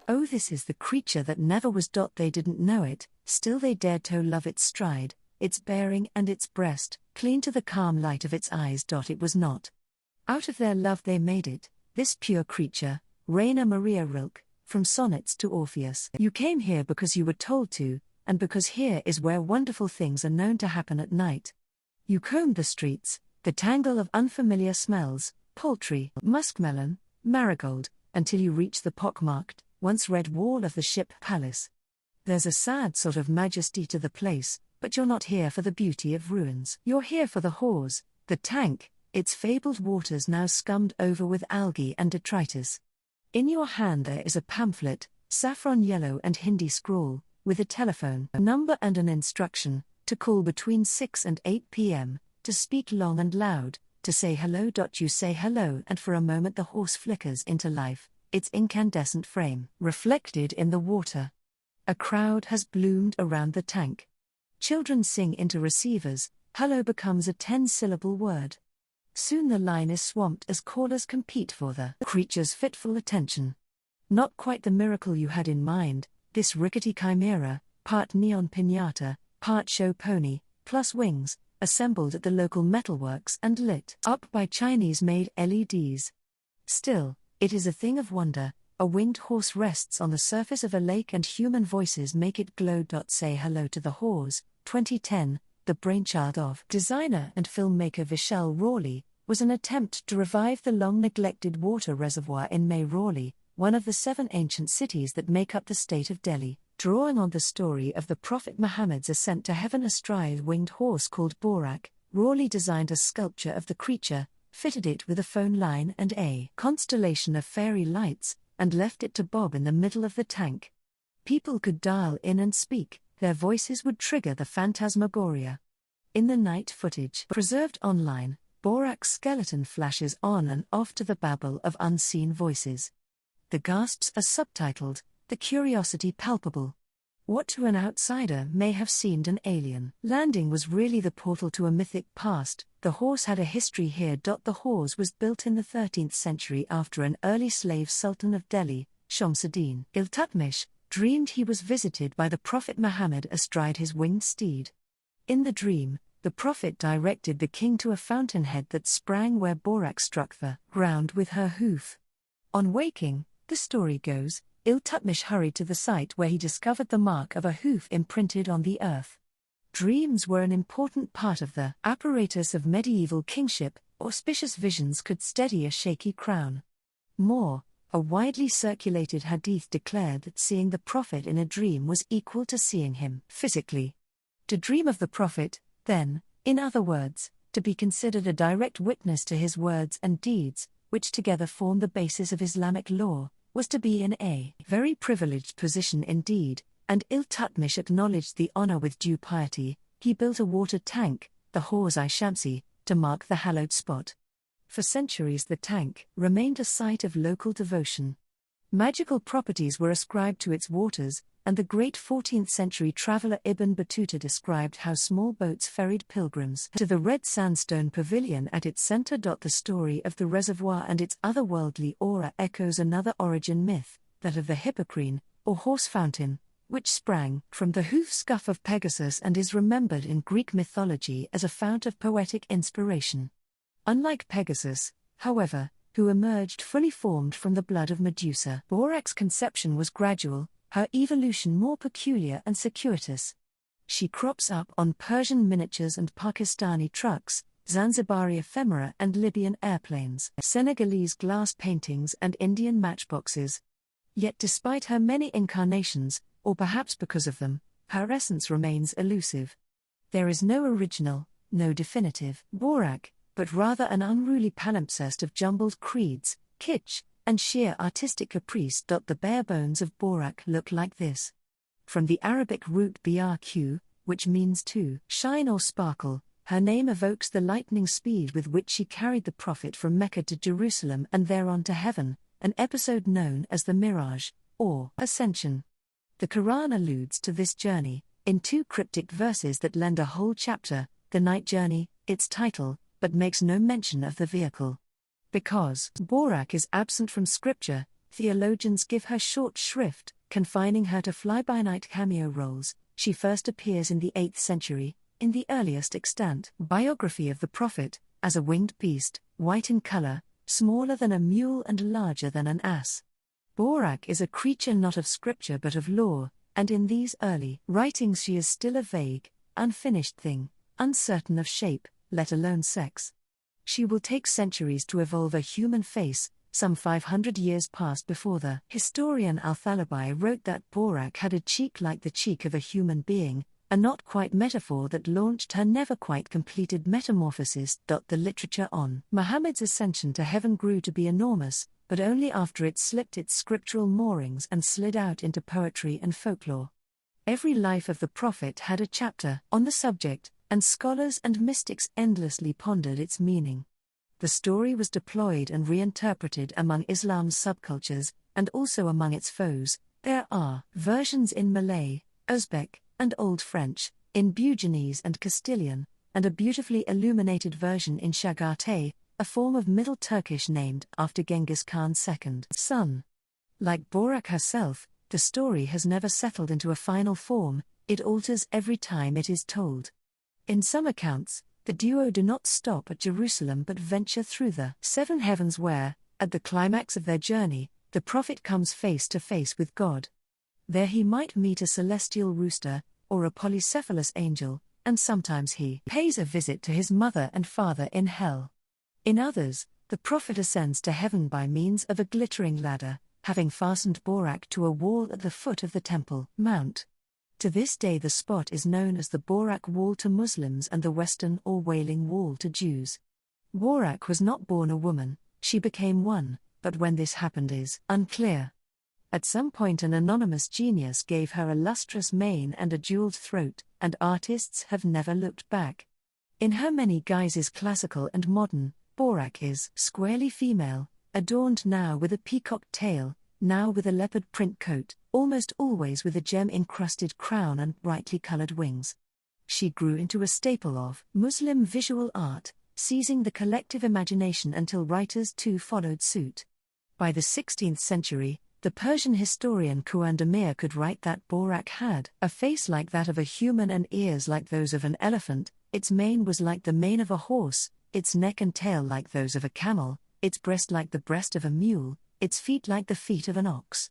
Oh, this is the creature that never was. They didn't know it, still they dared to love its stride, its bearing and its breast, clean to the calm light of its eyes. It was not. Out of their love they made it, this pure creature, Rainer Maria Rilke, from Sonnets to Orpheus. You came here because you were told to, and because here is where wonderful things are known to happen at night. You combed the streets, the tangle of unfamiliar smells, poultry, muskmelon, marigold, until you reach the pockmarked, once red wall of the ship palace. There's a sad sort of majesty to the place, but you're not here for the beauty of ruins. You're here for the hawse, the tank, its fabled waters now scummed over with algae and detritus. In your hand there is a pamphlet, saffron yellow and Hindi scrawl, with a telephone number and an instruction, to call between 6 and 8 p.m., to speak long and loud, to say hello. You say hello, and for a moment the horse flickers into life, its incandescent frame reflected in the water. A crowd has bloomed around the tank. Children sing into receivers, hello becomes a 10-syllable word. Soon the line is swamped as callers compete for the creature's fitful attention. Not quite the miracle you had in mind, this rickety chimera, part neon piñata, part show pony, plus wings, assembled at the local metalworks and lit up by Chinese-made LEDs. Still, it is a thing of wonder. A winged horse rests on the surface of a lake and human voices make it glow. Say hello to the Hawes, 2010, the brainchild of designer and filmmaker Vishal Rawley, was an attempt to revive the long-neglected water reservoir in Rawley, one of the 7 ancient cities that make up the state of Delhi, drawing on the story of the Prophet Muhammad's ascent to heaven astride a winged horse called Buraq. Rawley designed a sculpture of the creature, fitted it with a phone line and a constellation of fairy lights, and left it to bob in the middle of the tank. People could dial in and speak, their voices would trigger the phantasmagoria. In the night footage preserved online, Buraq's skeleton flashes on and off to the babble of unseen voices. The gasps are subtitled, the curiosity palpable. What to an outsider may have seemed an alien landing was really the portal to a mythic past. The horse had a history here. The horse was built in the 13th century after an early slave sultan of Delhi, Shamsuddin Iltutmish, dreamed he was visited by the Prophet Muhammad astride his winged steed. In the dream, the Prophet directed the king to a fountainhead that sprang where Buraq struck the ground with her hoof. On waking, the story goes, Iltutmish hurried to the site where he discovered the mark of a hoof imprinted on the earth. Dreams were an important part of the apparatus of medieval kingship. Auspicious visions could steady a shaky crown. More, a widely circulated hadith declared that seeing the Prophet in a dream was equal to seeing him physically. To dream of the Prophet, then, in other words, to be considered a direct witness to his words and deeds, which together form the basis of Islamic law, was to be in a very privileged position indeed, and Iltutmish acknowledged the honor with due piety. He built a water tank, the Hawz-i-Shamsi, to mark the hallowed spot. For centuries the tank remained a site of local devotion. Magical properties were ascribed to its waters, and the great 14th-century traveler Ibn Battuta described how small boats ferried pilgrims to the red sandstone pavilion at its center. The story of the reservoir and its otherworldly aura echoes another origin myth, that of the Hippocrene, or horse fountain, which sprang from the hoof scuff of Pegasus and is remembered in Greek mythology as a fount of poetic inspiration. Unlike Pegasus, however, who emerged fully formed from the blood of Medusa, Buraq's conception was gradual, her evolution more peculiar and circuitous. She crops up on Persian miniatures and Pakistani trucks, Zanzibari ephemera and Libyan airplanes, Senegalese glass paintings and Indian matchboxes. Yet despite her many incarnations, or perhaps because of them, her essence remains elusive. There is no original, no definitive Buraq, but rather an unruly palimpsest of jumbled creeds, kitsch, and sheer artistic caprice. The bare bones of Buraq look like this. From the Arabic root brq, which means to shine or sparkle, her name evokes the lightning speed with which she carried the Prophet from Mecca to Jerusalem and thereon to heaven, an episode known as the Mirage, or Ascension. The Quran alludes to this journey, in 2 cryptic verses that lend a whole chapter, the night journey, its title, but makes no mention of the vehicle. Because Buraq is absent from scripture, theologians give her short shrift, confining her to fly-by-night cameo roles. She first appears in the 8th century, in the earliest extant biography of the prophet, as a winged beast, white in color, smaller than a mule and larger than an ass. Buraq is a creature not of scripture but of law, and in these early writings she is still a vague, unfinished thing, uncertain of shape, let alone sex. She will take centuries to evolve a human face. Some 500 years passed before the historian Al-Thalabi wrote that Buraq had a cheek like the cheek of a human being, a not quite metaphor that launched her never quite completed metamorphosis. The literature on Muhammad's ascension to heaven grew to be enormous, but only after it slipped its scriptural moorings and slid out into poetry and folklore. Every life of the prophet had a chapter on the subject, and scholars and mystics endlessly pondered its meaning. The story was deployed and reinterpreted among Islam's subcultures, and also among its foes. There are versions in Malay, Uzbek, and Old French, in Buginese and Castilian, and a beautifully illuminated version in Shagate, a form of Middle Turkish named after Genghis Khan's second son. Like Buraq herself, the story has never settled into a final form, it alters every time it is told. In some accounts, the duo do not stop at Jerusalem but venture through the 7 heavens where, at the climax of their journey, the prophet comes face to face with God. There he might meet a celestial rooster, or a polycephalous angel, and sometimes he pays a visit to his mother and father in hell. In others, the prophet ascends to heaven by means of a glittering ladder, having fastened Buraq to a wall at the foot of the Temple Mount. To this day the spot is known as the Buraq Wall to Muslims and the Western or Wailing Wall to Jews. Buraq was not born a woman, she became one, but when this happened is unclear. At some point an anonymous genius gave her a lustrous mane and a jeweled throat, and artists have never looked back. In her many guises, classical and modern, Buraq is squarely female, adorned now with a peacock tail, now with a leopard print coat, almost always with a gem-encrusted crown and brightly colored wings. She grew into a staple of Muslim visual art, seizing the collective imagination until writers too followed suit. By the 16th century, the Persian historian Kuan-Damir could write that Buraq had a face like that of a human and ears like those of an elephant, its mane was like the mane of a horse, its neck and tail like those of a camel, its breast like the breast of a mule, its feet like the feet of an ox.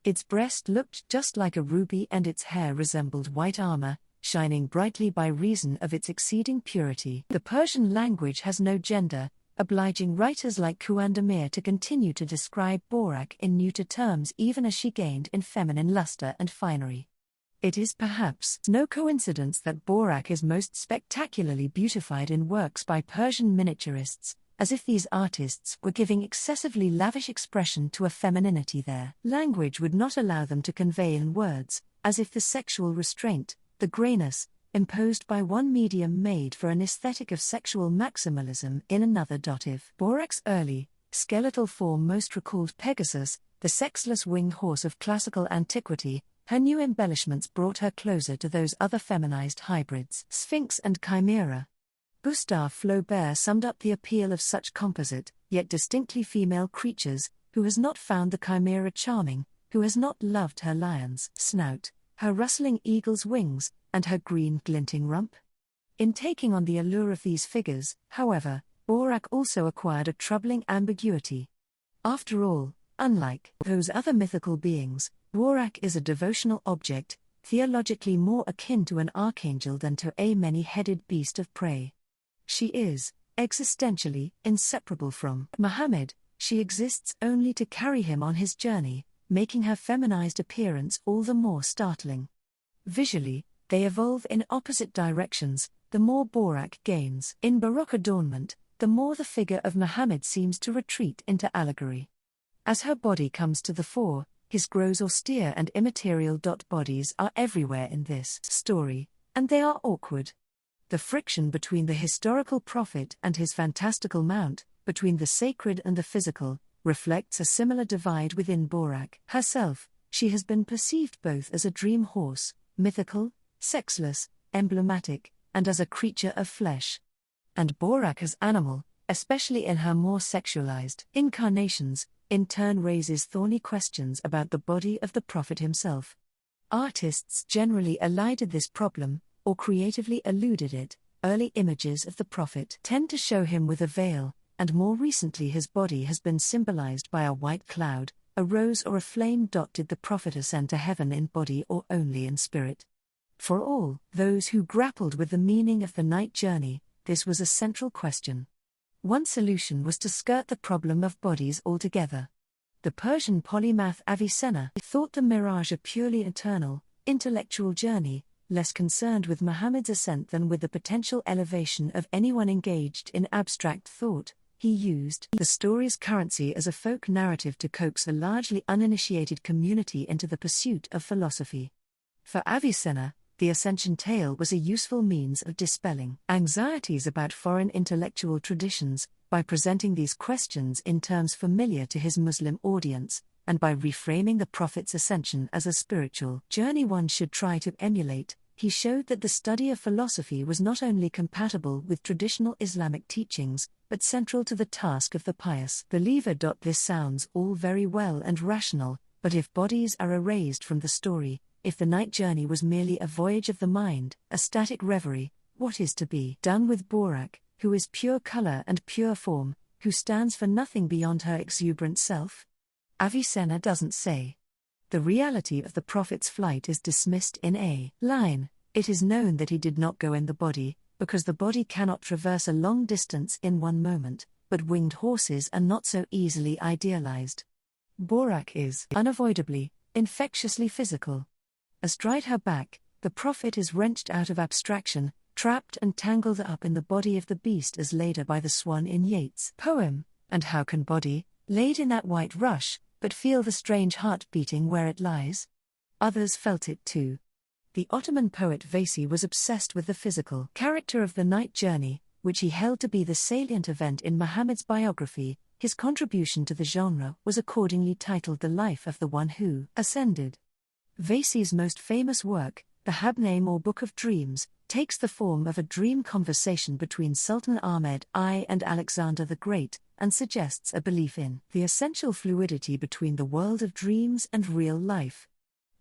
Its breast looked just like a ruby and its hair resembled white armor, shining brightly by reason of its exceeding purity. The Persian language has no gender, obliging writers like Kuan-Damir to continue to describe Buraq in neuter terms even as she gained in feminine luster and finery. It is perhaps no coincidence that Buraq is most spectacularly beautified in works by Persian miniaturists, as if these artists were giving excessively lavish expression to a femininity their language would not allow them to convey in words, as if the sexual restraint, the grayness, imposed by one medium made for an aesthetic of sexual maximalism in another. If Buraq's early, skeletal form most recalled Pegasus, the sexless winged horse of classical antiquity, her new embellishments brought her closer to those other feminized hybrids, Sphinx and Chimera. Gustave Flaubert summed up the appeal of such composite, yet distinctly female creatures, who has not found the chimera charming, who has not loved her lion's snout, her rustling eagle's wings, and her green glinting rump? In taking on the allure of these figures, however, Buraq also acquired a troubling ambiguity. After all, unlike those other mythical beings, Buraq is a devotional object, theologically more akin to an archangel than to a many-headed beast of prey. She is, existentially, inseparable from Muhammad, she exists only to carry him on his journey, making her feminized appearance all the more startling. Visually, they evolve in opposite directions, the more Buraq gains in Baroque adornment, the more the figure of Muhammad seems to retreat into allegory. As her body comes to the fore, his grows austere and immaterial. Bodies are everywhere in this story, and they are awkward. The friction between the historical prophet and his fantastical mount, between the sacred and the physical, reflects a similar divide within Buraq herself. She has been perceived both as a dream horse, mythical, sexless, emblematic, and as a creature of flesh. And Buraq as animal, especially in her more sexualized incarnations, in turn raises thorny questions about the body of the Prophet himself. Artists generally elided this problem, or creatively eluded it. Early images of the Prophet tend to show him with a veil, and more recently his body has been symbolized by a white cloud, a rose or a flame. Did the Prophet ascend to heaven in body or only in spirit? For all those who grappled with the meaning of the night journey, this was a central question. One solution was to skirt the problem of bodies altogether. The Persian polymath Avicenna thought the mirage a purely eternal, intellectual journey, less concerned with Muhammad's ascent than with the potential elevation of anyone engaged in abstract thought. He used the story's currency as a folk narrative to coax a largely uninitiated community into the pursuit of philosophy. For Avicenna, the Ascension tale was a useful means of dispelling anxieties about foreign intellectual traditions, by presenting these questions in terms familiar to his Muslim audience, and by reframing the Prophet's ascension as a spiritual journey one should try to emulate. He showed that the study of philosophy was not only compatible with traditional Islamic teachings, but central to the task of the pious believer. This sounds all very well and rational, but if bodies are erased from the story, if the night journey was merely a voyage of the mind, a static reverie, what is to be done with Buraq, who is pure color and pure form, who stands for nothing beyond her exuberant self? Avicenna doesn't say. The reality of the Prophet's flight is dismissed in a line. It is known that he did not go in the body, because the body cannot traverse a long distance in one moment, but winged horses are not so easily idealized. Buraq is, unavoidably, infectiously physical. Astride her back, the Prophet is wrenched out of abstraction, trapped and tangled up in the body of the beast as later by the swan in Yeats' poem. And how can body, laid in that white rush, but feel the strange heart beating where it lies? Others felt it too. The Ottoman poet Veysi was obsessed with the physical character of the night journey, which he held to be the salient event in Muhammad's biography. His contribution to the genre was accordingly titled The Life of the One Who Ascended. Veysi's most famous work, the Habname or Book of Dreams, takes the form of a dream conversation between Sultan Ahmed I and Alexander the Great, and suggests a belief in the essential fluidity between the world of dreams and real life.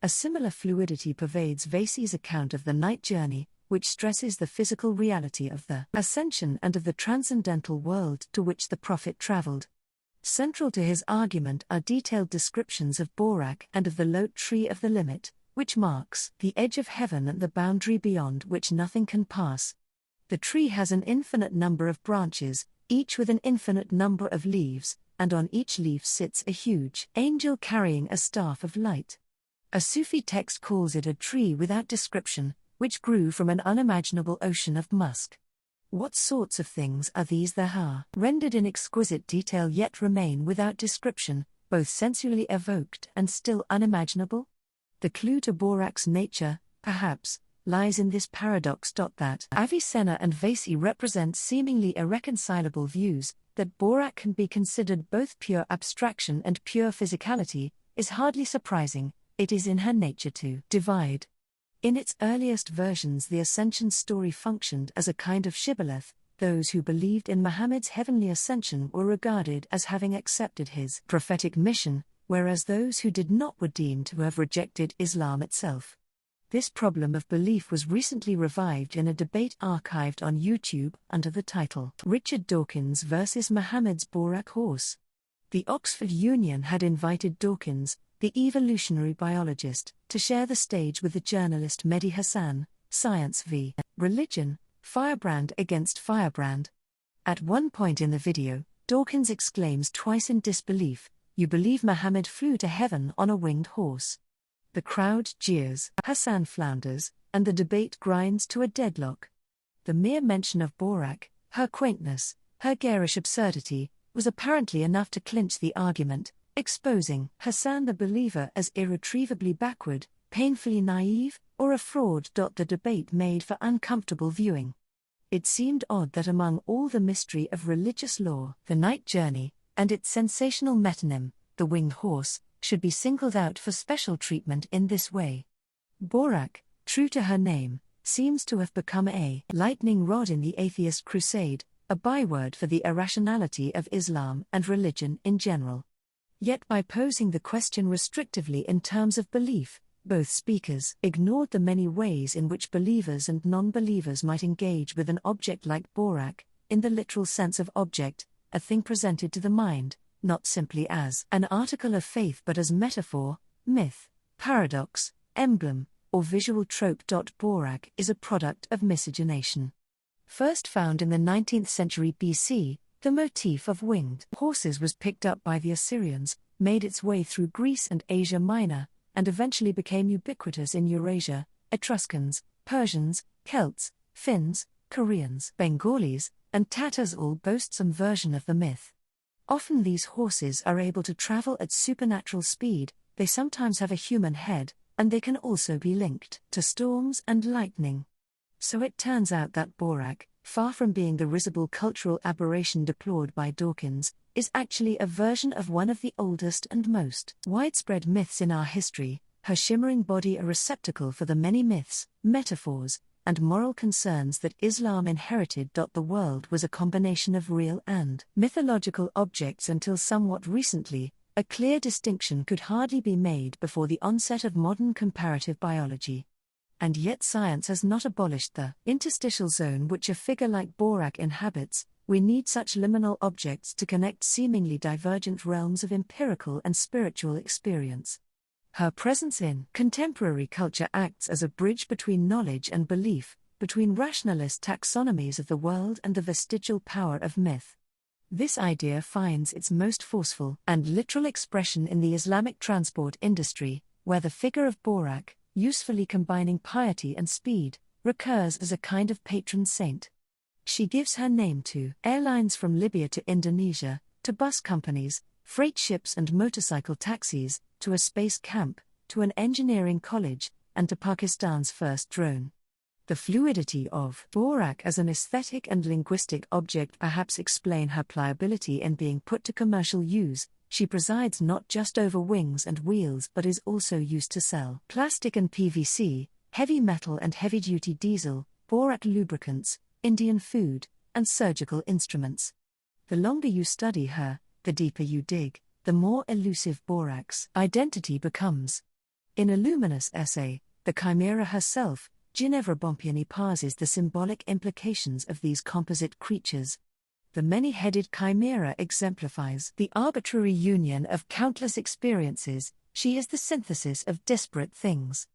A similar fluidity pervades Veysi's account of the night journey, which stresses the physical reality of the ascension and of the transcendental world to which the Prophet traveled. Central to his argument are detailed descriptions of Buraq and of the Lot tree of the limit, which marks the edge of heaven and the boundary beyond which nothing can pass. The tree has an infinite number of branches, each with an infinite number of leaves, and on each leaf sits a huge angel carrying a staff of light. A Sufi text calls it a tree without description, which grew from an unimaginable ocean of musk. What sorts of things are these that are rendered in exquisite detail yet remain without description, both sensually evoked and still unimaginable? The clue to Buraq's nature, perhaps, lies in this paradox. That Avicenna and Veysi represent seemingly irreconcilable views, that Buraq can be considered both pure abstraction and pure physicality, is hardly surprising. It is in her nature to divide. In its earliest versions, the ascension story functioned as a kind of shibboleth. Those who believed in Muhammad's heavenly ascension were regarded as having accepted his prophetic mission, whereas those who did not were deemed to have rejected Islam itself. This problem of belief was recently revived in a debate archived on YouTube under the title Richard Dawkins vs. Muhammad's Buraq Horse. The Oxford Union had invited Dawkins, the evolutionary biologist, to share the stage with the journalist Mehdi Hassan, Science v. Religion, Firebrand against Firebrand. At one point in the video, Dawkins exclaims twice in disbelief, "You believe Muhammad flew to heaven on a winged horse?" The crowd jeers, Hassan flounders, and the debate grinds to a deadlock. The mere mention of Buraq, her quaintness, her garish absurdity, was apparently enough to clinch the argument, exposing Hassan the believer as irretrievably backward, painfully naive, or a fraud. The debate made for uncomfortable viewing. It seemed odd that among all the mystery of religious lore, the night journey, and its sensational metonym, the winged horse, should be singled out for special treatment in this way. Buraq, true to her name, seems to have become a lightning rod in the atheist crusade, a byword for the irrationality of Islam and religion in general. Yet by posing the question restrictively in terms of belief, both speakers ignored the many ways in which believers and non-believers might engage with an object like Buraq, in the literal sense of object, a thing presented to the mind, not simply as an article of faith but as metaphor, myth, paradox, emblem, or visual trope. Buraq is a product of miscegenation. First found in the 19th century BC, the motif of winged horses was picked up by the Assyrians, made its way through Greece and Asia Minor, and eventually became ubiquitous in Eurasia. Etruscans, Persians, Celts, Finns, Koreans, Bengalis, and Tatars all boast some version of the myth. Often these horses are able to travel at supernatural speed, they sometimes have a human head, and they can also be linked to storms and lightning. So it turns out that Buraq, far from being the risible cultural aberration deplored by Dawkins, is actually a version of one of the oldest and most widespread myths in our history, her shimmering body a receptacle for the many myths, metaphors, and moral concerns that Islam inherited. The world was a combination of real and mythological objects until somewhat recently. A clear distinction could hardly be made before the onset of modern comparative biology. And yet science has not abolished the interstitial zone which a figure like Buraq inhabits. We need such liminal objects to connect seemingly divergent realms of empirical and spiritual experience. Her presence in contemporary culture acts as a bridge between knowledge and belief, between rationalist taxonomies of the world and the vestigial power of myth. This idea finds its most forceful and literal expression in the Islamic transport industry, where the figure of Buraq, usefully combining piety and speed, recurs as a kind of patron saint. She gives her name to airlines from Libya to Indonesia, to bus companies, freight ships and motorcycle taxis, to a space camp, to an engineering college, and to Pakistan's first drone. The fluidity of Buraq as an aesthetic and linguistic object perhaps explain her pliability in being put to commercial use. She presides not just over wings and wheels but is also used to sell plastic and PVC, heavy metal and heavy-duty diesel, Buraq lubricants, Indian food, and surgical instruments. The longer you study her, the deeper you dig, the more elusive Buraq's identity becomes. In a luminous essay, The Chimera Herself, Ginevra Bompiani parses the symbolic implications of these composite creatures. The many-headed chimera exemplifies the arbitrary union of countless experiences. She is the synthesis of disparate things.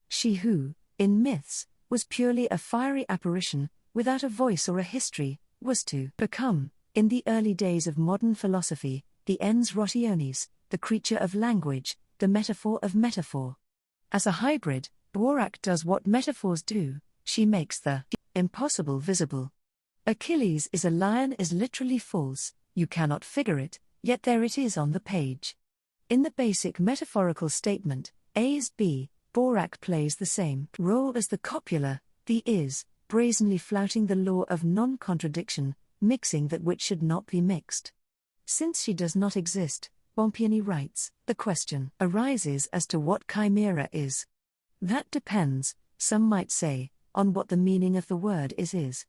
She who, in myths, was purely a fiery apparition, without a voice or a history, was to become, in the early days of modern philosophy, the ens rationis, the creature of language, the metaphor of metaphor. As a hybrid, Buraq does what metaphors do, she makes the impossible visible. Achilles is a lion is literally false, you cannot figure it, yet there it is on the page. In the basic metaphorical statement, A is B, Buraq plays the same role as the copula, the is, brazenly flouting the law of non-contradiction, mixing that which should not be mixed. Since she does not exist, Bompiani writes, the question arises as to what chimera is. That depends, some might say, on what the meaning of the word is.